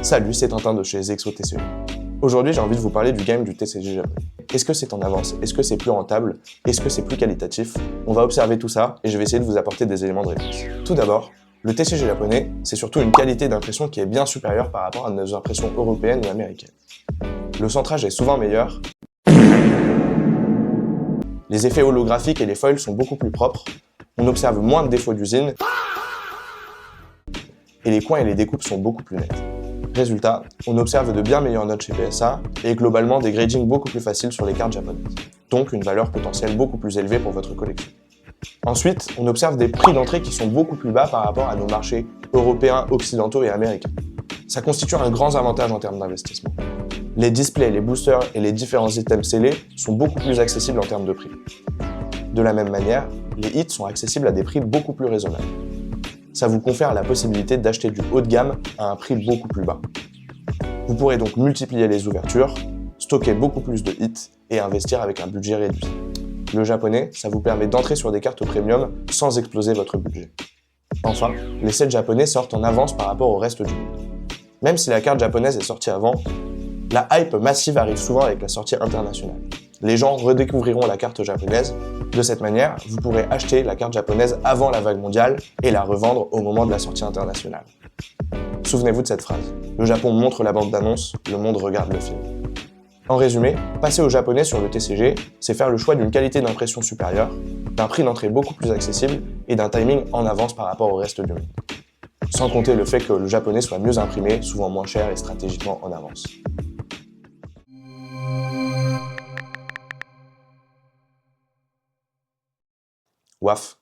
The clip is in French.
Salut, c'est Tintin de chez Zexo TCG. Aujourd'hui, j'ai envie de vous parler du game du TCG japonais. Est-ce que c'est en avance? Est-ce que c'est plus rentable? Est-ce que c'est plus qualitatif? On va observer tout ça et je vais essayer de vous apporter des éléments de réponse. Tout d'abord, le TCG japonais, c'est surtout une qualité d'impression qui est bien supérieure par rapport à nos impressions européennes ou américaines. Le centrage est souvent meilleur, les effets holographiques et les foils sont beaucoup plus propres, on observe moins de défauts d'usine, et les coins et les découpes sont beaucoup plus nets. Résultat, on observe de bien meilleures notes chez PSA et globalement des gradings beaucoup plus faciles sur les cartes japonaises, donc une valeur potentielle beaucoup plus élevée pour votre collection. Ensuite, on observe des prix d'entrée qui sont beaucoup plus bas par rapport à nos marchés européens, occidentaux et américains. Ça constitue un grand avantage en termes d'investissement. Les displays, les boosters et les différents items scellés sont beaucoup plus accessibles en termes de prix. De la même manière, les hits sont accessibles à des prix beaucoup plus raisonnables. Ça vous confère la possibilité d'acheter du haut de gamme à un prix beaucoup plus bas. Vous pourrez donc multiplier les ouvertures, stocker beaucoup plus de hits et investir avec un budget réduit. Le japonais, ça vous permet d'entrer sur des cartes premium sans exploser votre budget. Enfin, les sets japonais sortent en avance par rapport au reste du monde. Même si la carte japonaise est sortie avant, la hype massive arrive souvent avec la sortie internationale. Les gens redécouvriront la carte japonaise. De cette manière, vous pourrez acheter la carte japonaise avant la vague mondiale et la revendre au moment de la sortie internationale. Souvenez-vous de cette phrase. Le Japon montre la bande-d'annonce, le monde regarde le film. En résumé, passer au japonais sur le TCG, c'est faire le choix d'une qualité d'impression supérieure, d'un prix d'entrée beaucoup plus accessible et d'un timing en avance par rapport au reste du monde. Sans compter le fait que le japonais soit mieux imprimé, souvent moins cher et stratégiquement en avance. Waf.